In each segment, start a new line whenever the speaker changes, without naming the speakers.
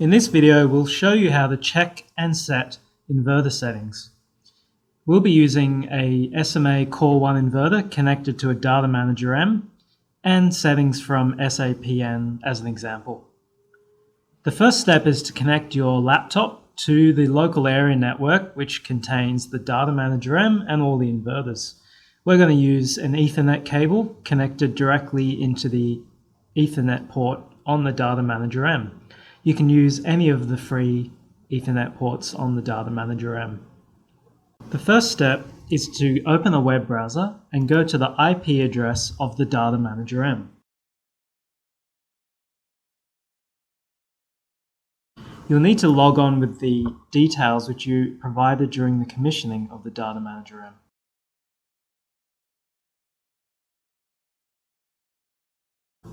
In this video, we'll show you how to check and set inverter settings. We'll be using a SMA Core 1 inverter connected to a Data Manager M and settings from SAPN as an example. The first step is to connect your laptop to the local area network, which contains the Data Manager M and all the inverters. We're going to use an Ethernet cable connected directly into the Ethernet port on the Data Manager M. You can use any of the free Ethernet ports on the Data Manager M. The first step is to open a web browser and go to the IP address of the Data Manager M. You'll need to log on with the details which you provided during the commissioning of the Data Manager M.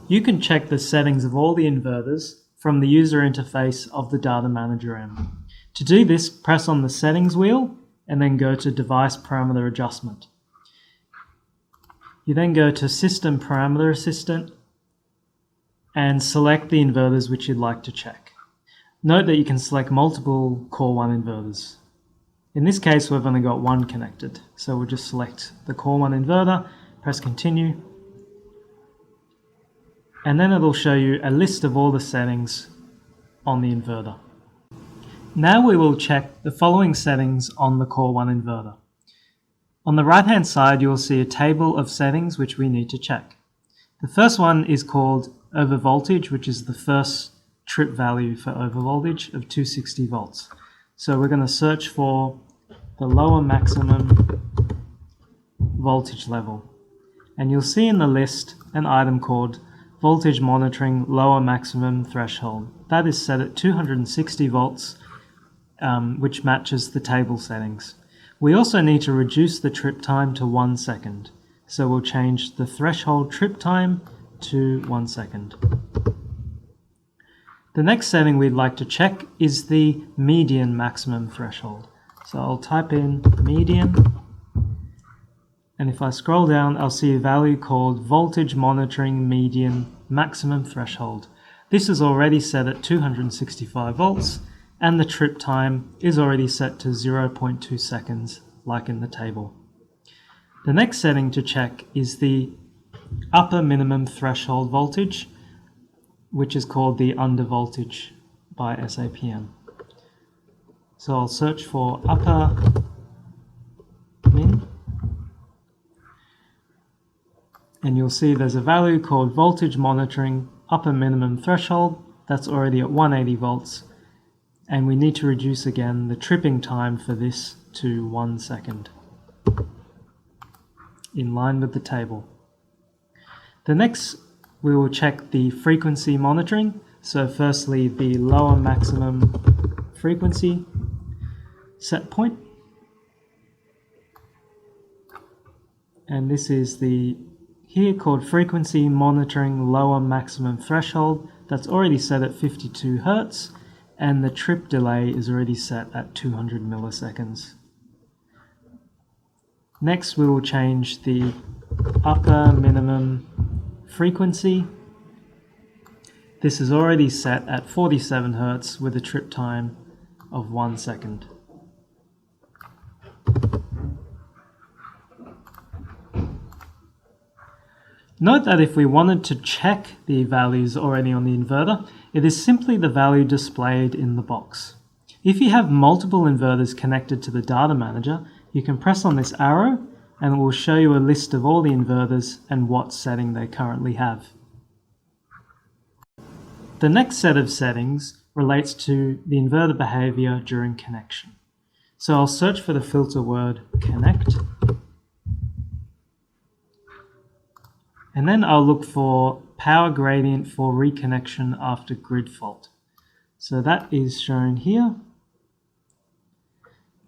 You can check the settings of all the inverters from the user interface of the Data Manager M. To do this, press on the Settings wheel and then go to Device Parameter Adjustment. You then go to System Parameter Assistant and select the inverters which you'd like to check. Note that you can select multiple Core 1 inverters. In this case, we've only got one connected, so we'll just select the Core 1 inverter, press Continue, and then it'll show you a list of all the settings on the inverter. Now we will check the following settings on the Core 1 inverter. On the right hand side you will see a table of settings which we need to check. The first one is called overvoltage, which is the first trip value for overvoltage of 260 volts. So we're going to search for the lower maximum voltage level. And you'll see in the list an item called Voltage Monitoring Lower Maximum Threshold. That is set at 260 volts, which matches the table settings. We also need to reduce the trip time to 1 second. So we'll change the threshold trip time to 1 second. The next setting we'd like to check is the median maximum threshold. So I'll type in median, and if I scroll down, I'll see a value called Voltage Monitoring Median Maximum Threshold. This is already set at 265 volts, and the trip time is already set to 0.2 seconds, like in the table. The next setting to check is the upper minimum threshold voltage, which is called the under voltage by SAPN. So I'll search for upper min, and you'll see there's a value called Voltage Monitoring Upper Minimum Threshold. That's already at 180 volts, and we need to reduce again the tripping time for this to 1 second, in line with the table. The next, we will check the frequency monitoring. So firstly, the lower maximum frequency set point, and this is the here called Frequency Monitoring Lower Maximum Threshold. That's already set at 52 Hertz, and the trip delay is already set at 200 milliseconds. Next, we will change the upper minimum frequency. This is already set at 47 Hertz with a trip time of 1 second. Note that if we wanted to check the values already on the inverter, it is simply the value displayed in the box. If you have multiple inverters connected to the data manager, you can press on this arrow and it will show you a list of all the inverters and what setting they currently have. The next set of settings relates to the inverter behavior during connection. So I'll search for the filter word connect, and then I'll look for power gradient for reconnection after grid fault. So that is shown here,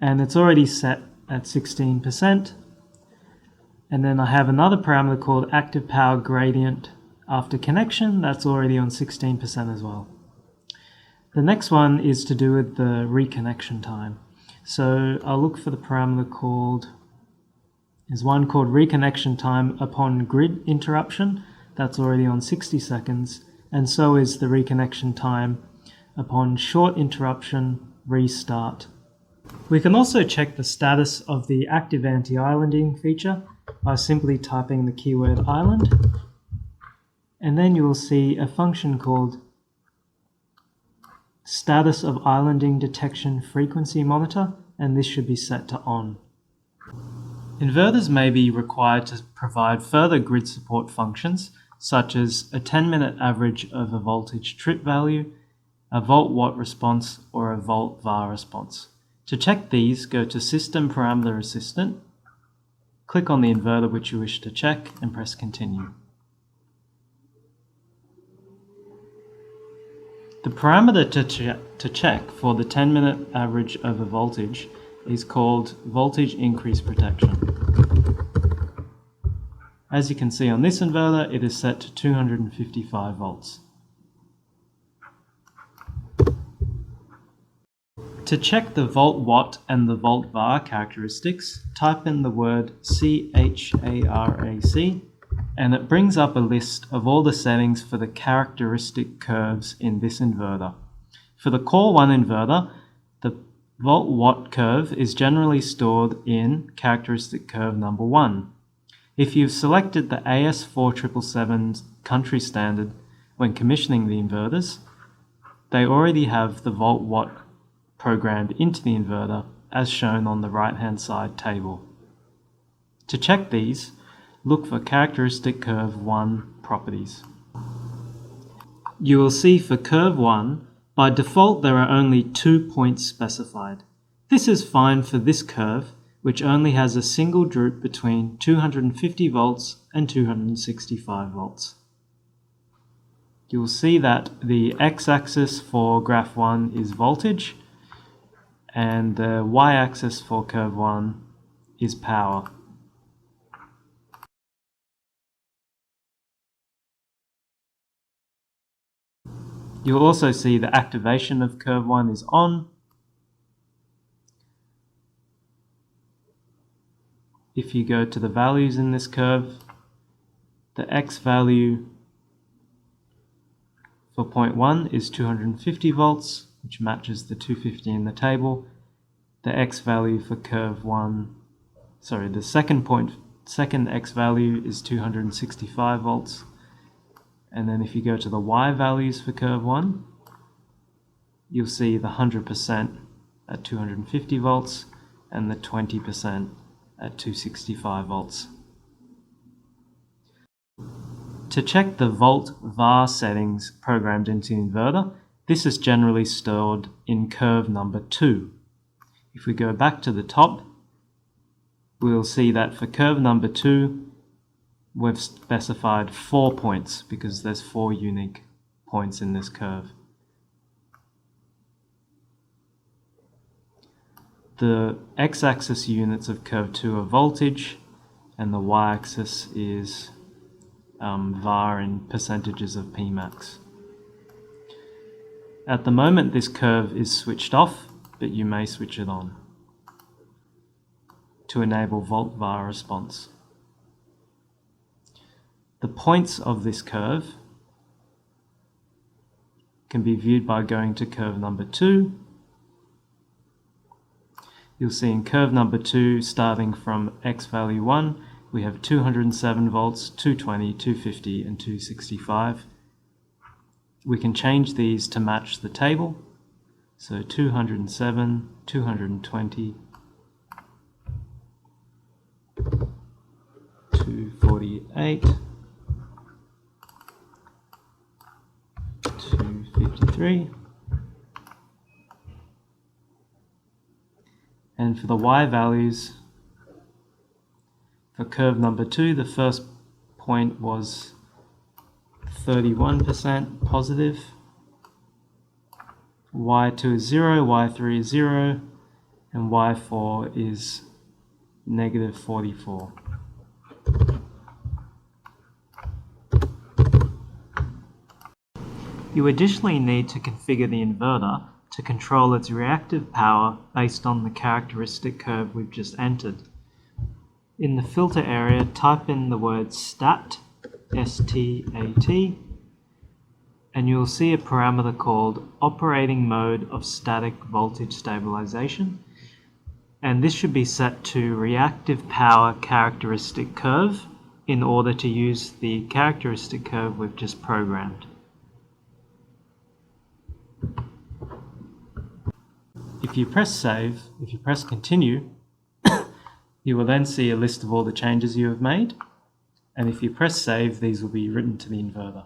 and it's already set at 16%. And then I have another parameter called active power gradient after connection. That's already on 16% as well. The next one is to do with the reconnection time. So I'll look for the parameter called, there's one called reconnection time upon grid interruption. That's already on 60 seconds. And so is the reconnection time Upon short interruption, restart. We can also check the status of the active anti-islanding feature by simply typing the keyword island, and then you will see a function called status of islanding detection frequency monitor, and this should be set to on. Inverters may be required to provide further grid support functions, such as a 10-minute average of a voltage trip value, a volt-watt response, or a Volt-VAR response. To check these, go to System Parameter Assistant, click on the inverter which you wish to check, and press Continue. The parameter to check for the 10-minute average of a voltage is called voltage increase protection. As you can see on this inverter, it is set to 255 volts. To check the volt-watt and the volt-var characteristics, type in the word CHARAC, and it brings up a list of all the settings for the characteristic curves in this inverter. For the Core 1 inverter, the volt-watt curve is generally stored in characteristic curve number 1. If you've selected the AS4777 country standard when commissioning the inverters, they already have the volt-watt programmed into the inverter as shown on the right-hand side table. To check these, look for characteristic curve 1 properties. You will see for curve 1, by default there are only 2 points specified. This is fine for this curve, which only has a single droop between 250 volts and 265 volts. You will see that the x-axis for graph 1 is voltage, and the y-axis for curve 1 is power. You'll also see the activation of curve 1 is on. If you go to the values in this curve, the x value for point 1 is 250 volts, which matches the 250 in the table. The x value for curve 1, the second x value is 265 volts. And then if you go to the y values for curve 1, you'll see the 100% at 250 volts and the 20% at 265 volts. To check the Volt-VAR settings programmed into the inverter, this is generally stored in curve number 2. If we go back to the top, we'll see that for curve number 2, we've specified 4 points because there's 4 unique points in this curve. The x-axis units of curve 2 are voltage, and the y-axis is VAR in percentages of Pmax. At the moment this curve is switched off, but you may switch it on to enable Volt-VAR response. The points of this curve can be viewed by going to curve number 2. You'll see in curve number 2, starting from x value 1, we have 207 volts, 220, 250 and 265. We can change these to match the table. So 207, 220, 248, 253. And for the y values, for curve number 2, the first point was 31% positive, y2 is 0, y3 is 0, and y4 is negative 44. You additionally need to configure the inverter to control its reactive power based on the characteristic curve we've just entered. In the filter area, type in the word STAT, S-T-A-T, and you'll see a parameter called operating mode of static voltage stabilization. And this should be set to reactive power characteristic curve in order to use the characteristic curve we've just programmed. If you press save, if you press continue, you will then see a list of all the changes you have made. And if you press save, these will be written to the inverter.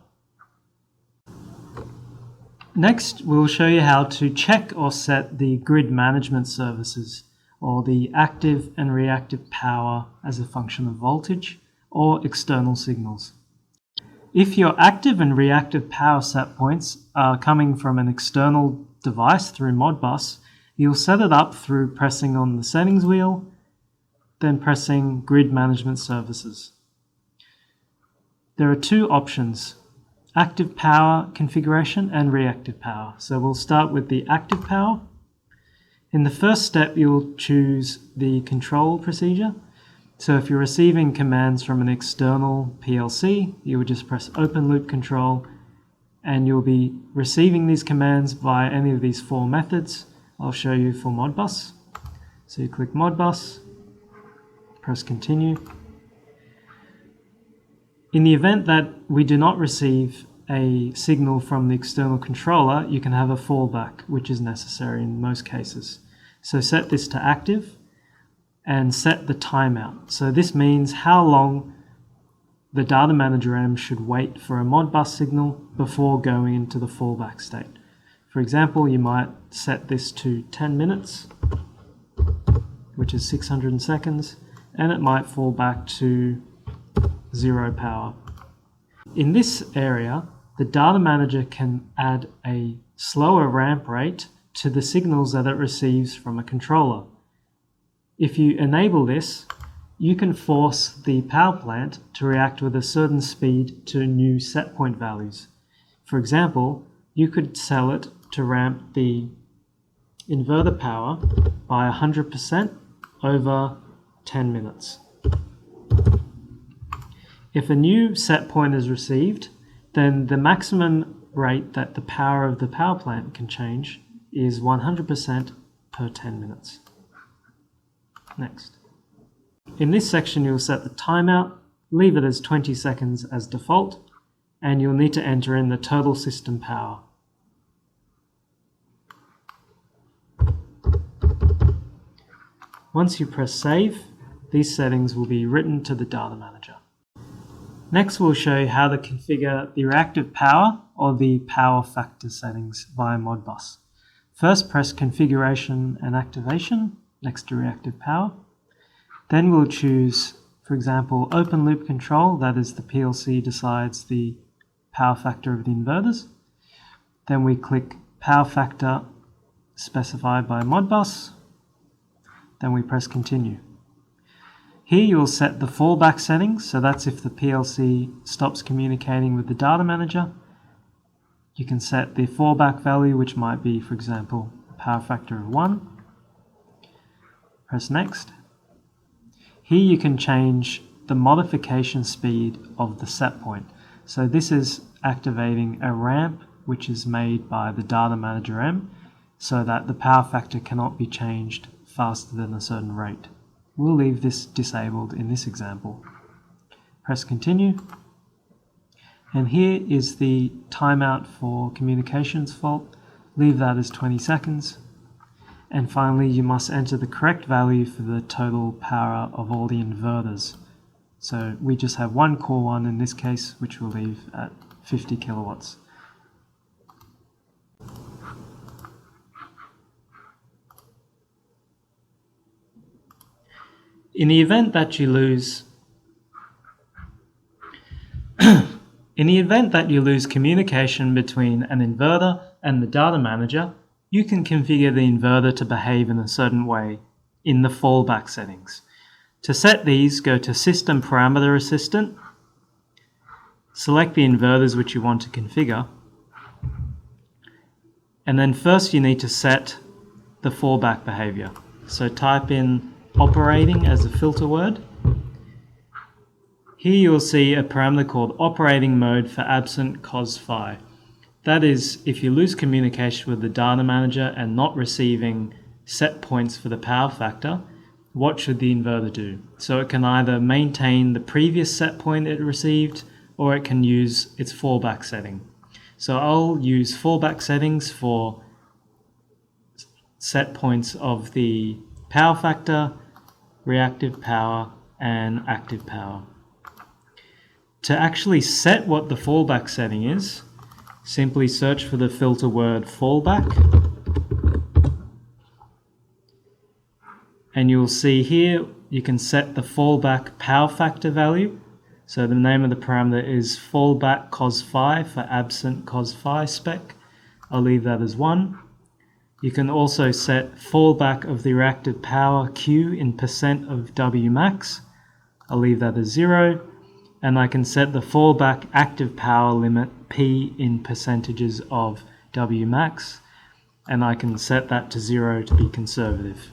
Next, we'll show you how to check or set the grid management services, or the active and reactive power as a function of voltage or external signals. If your active and reactive power set points are coming from an external device through modbus, you'll set it up through pressing on the settings wheel, then pressing grid management services. There are two options: active power configuration and reactive power. So we'll start with the active power. In the first step, you'll choose the control procedure. So if you're receiving commands from an external PLC, you would just press open loop control, and you'll be receiving these commands via any of these four methods. I'll show you for modbus. So you click modbus, press continue. In the event that we do not receive a signal from the external controller, you can have a fallback, which is necessary in most cases. So set this to active and set the timeout. So this means how long the data manager M should wait for a modbus signal before going into the fallback state. For example, you might set this to 10 minutes, which is 600 seconds, and it might fall back to 0 power. In this area, the data manager can add a slower ramp rate to the signals that it receives from a controller. If you enable this, you can force the power plant to react with a certain speed to new set point values. For example, you could tell it to ramp the inverter power by 100% over 10 minutes. If a new set point is received, then the maximum rate that the power of the power plant can change is 100% per 10 minutes. Next. In this section, you'll set the timeout, leave it as 20 seconds as default, and you'll need to enter in the total system power. Once you press save, these settings will be written to the data manager. Next, we'll show you how to configure the reactive power or the power factor settings via modbus. First, press configuration and activation next to reactive power. Then we'll choose, for example, open loop control, that is the PLC decides the power factor of the inverters. Then we click power factor specified by modbus. Then we press continue. Here you'll set the fallback settings, so that's if the PLC stops communicating with the data manager. You can set the fallback value, which might be, for example, a power factor of 1. Press next. Here you can change the modification speed of the set point. So this is activating a ramp which is made by the data manager M so that the power factor cannot be changed faster than a certain rate. We'll leave this disabled in this example. Press continue. And here is the timeout for communications fault. Leave that as 20 seconds. And finally, you must enter the correct value for the total power of all the inverters. So we just have one core one in this case, which we'll leave at 50 kilowatts. In the event that you lose communication between an inverter and the data manager, you can configure the inverter to behave in a certain way in the fallback settings. To set these, go to System Parameter Assistant, select the inverters which you want to configure, and then first you need to set the fallback behavior. So type in operating as a filter word. Here you will see a parameter called operating mode for absent cos phi. That is, if you lose communication with the data manager and not receiving set points for the power factor, what should the inverter do? So it can either maintain the previous set point it received, or it can use its fallback setting. So I'll use fallback settings for set points of the power factor, reactive power, and active power. To actually set what the fallback setting is, simply search for the filter word fallback, and you'll see here you can set the fallback power factor value. So the name of the parameter is fallback cos phi for absent cos phi spec. I'll leave that as 1. You can also set fallback of the reactive power Q in % of W max. I'll leave that as 0. And I can set the fallback active power limit P in % of W max. And I can set that to 0 to be conservative.